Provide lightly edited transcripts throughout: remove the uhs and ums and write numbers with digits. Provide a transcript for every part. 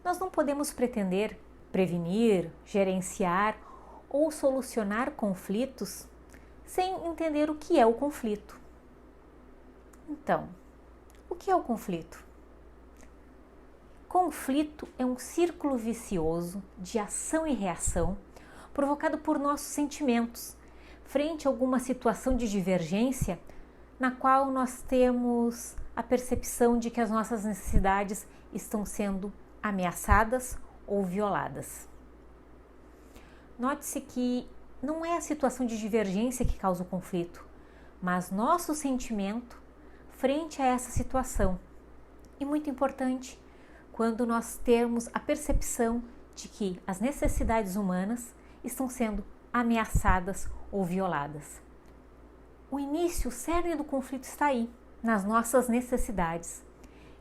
Nós não podemos pretender prevenir, gerenciar ou solucionar conflitos sem entender o que é o conflito. Então, o que é o conflito? Conflito é um círculo vicioso de ação e reação provocado por nossos sentimentos frente a alguma situação de divergência na qual nós temos a percepção de que as nossas necessidades estão sendo ameaçadas ou violadas. Note-se que não é a situação de divergência que causa o conflito, mas nosso sentimento frente a essa situação. E muito importante, quando nós temos a percepção de que as necessidades humanas estão sendo ameaçadas ou violadas. O início, o cerne do conflito está aí, nas nossas necessidades.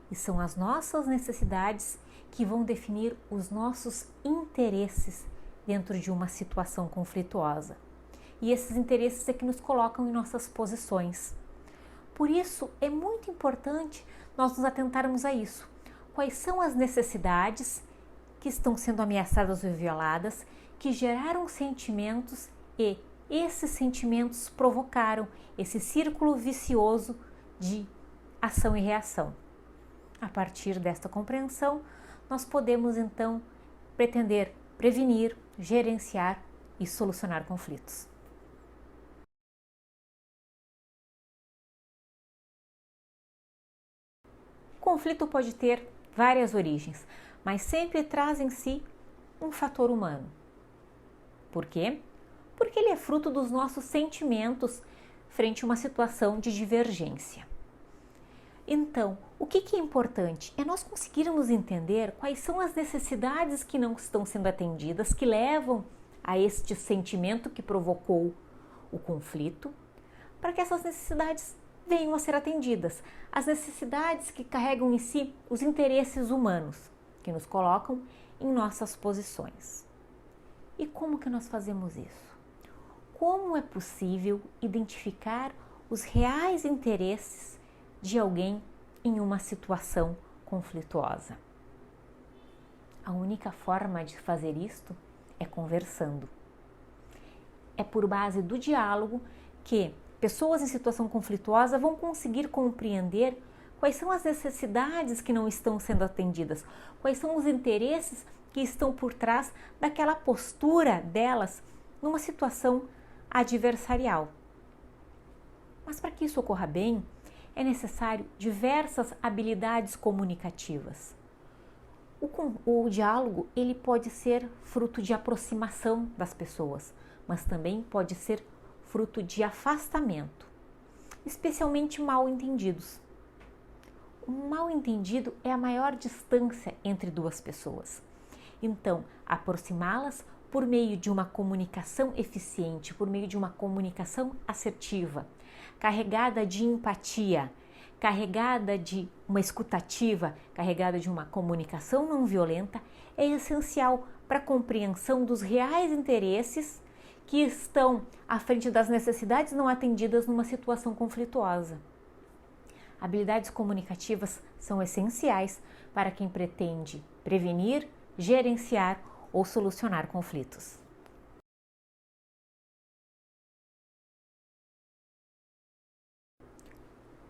E são as nossas necessidades que vão definir os nossos interesses dentro de uma situação conflituosa. E esses interesses é que nos colocam em nossas posições. Por isso, é muito importante nós nos atentarmos a isso. Quais são as necessidades que estão sendo ameaçadas ou violadas, que geraram sentimentos e esses sentimentos provocaram esse círculo vicioso de ação e reação. A partir desta compreensão, nós podemos então pretender prevenir, gerenciar e solucionar conflitos. O conflito pode ter várias origens, mas sempre traz em si um fator humano. Por quê? Porque ele é fruto dos nossos sentimentos frente a uma situação de divergência. Então, o que é importante? É nós conseguirmos entender quais são as necessidades que não estão sendo atendidas, que levam a este sentimento que provocou o conflito, para que essas necessidades venham a ser atendidas. As necessidades que carregam em si os interesses humanos, que nos colocam em nossas posições. E como que nós fazemos isso? Como é possível identificar os reais interesses de alguém em uma situação conflituosa? A única forma de fazer isto é conversando. É por base do diálogo que pessoas em situação conflituosa vão conseguir compreender quais são as necessidades que não estão sendo atendidas, quais são os interesses que estão por trás daquela postura delas numa situação adversarial. Mas para que isso ocorra bem, é necessário diversas habilidades comunicativas. O diálogo ele pode ser fruto de aproximação das pessoas, mas também pode ser fruto de afastamento, especialmente mal entendidos. Um mal entendido é a maior distância entre duas pessoas. Então, aproximá-las por meio de uma comunicação eficiente, por meio de uma comunicação assertiva, carregada de empatia, carregada de uma escutativa, carregada de uma comunicação não violenta, é essencial para a compreensão dos reais interesses que estão à frente das necessidades não atendidas numa situação conflituosa. Habilidades comunicativas são essenciais para quem pretende prevenir, gerenciar ou solucionar conflitos.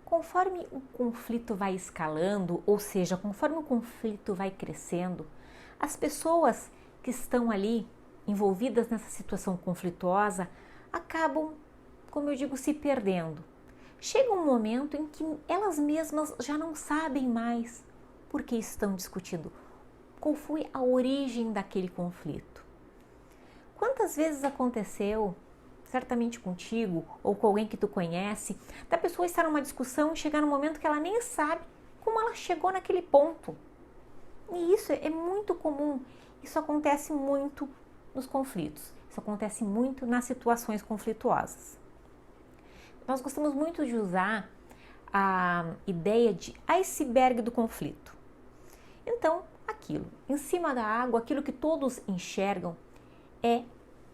Conforme o conflito vai escalando, ou seja, conforme o conflito vai crescendo, as pessoas que estão ali envolvidas nessa situação conflituosa acabam, como eu digo, se perdendo. Chega um momento em que elas mesmas já não sabem mais por que estão discutindo, qual foi a origem daquele conflito. Quantas vezes aconteceu, certamente contigo ou com alguém que tu conhece, da pessoa estar numa discussão e chegar num momento que ela nem sabe como ela chegou naquele ponto. E isso é muito comum, isso acontece muito nos conflitos, isso acontece muito nas situações conflituosas. Nós gostamos muito de usar a ideia de iceberg do conflito. Então, aquilo, em cima da água, aquilo que todos enxergam é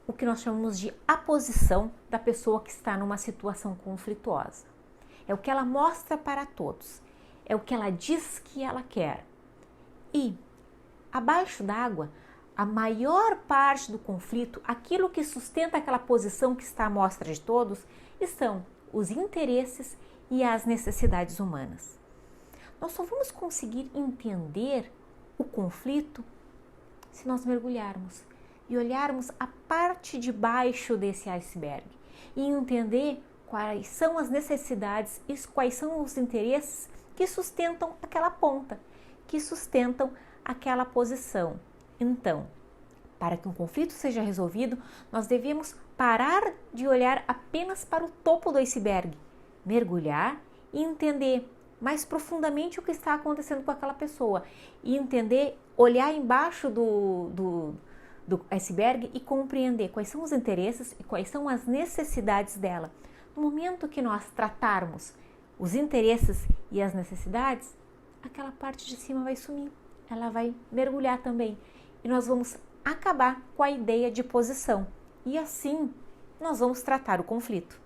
o que nós chamamos de a posição da pessoa que está numa situação conflituosa. É o que ela mostra para todos, é o que ela diz que ela quer. E abaixo d'água, a maior parte do conflito, aquilo que sustenta aquela posição que está à mostra de todos, estão os interesses e as necessidades humanas. Nós só vamos conseguir entender o conflito se nós mergulharmos e olharmos a parte de baixo desse iceberg e entender quais são as necessidades e quais são os interesses que sustentam aquela ponta, que sustentam aquela posição. Então, para que um conflito seja resolvido, nós devemos parar de olhar apenas para o topo do iceberg, mergulhar e entender mais profundamente o que está acontecendo com aquela pessoa e entender, olhar embaixo do iceberg e compreender quais são os interesses e quais são as necessidades dela. No momento que nós tratarmos os interesses e as necessidades, aquela parte de cima vai sumir, ela vai mergulhar também e nós vamos acabar com a ideia de posição e assim nós vamos tratar o conflito.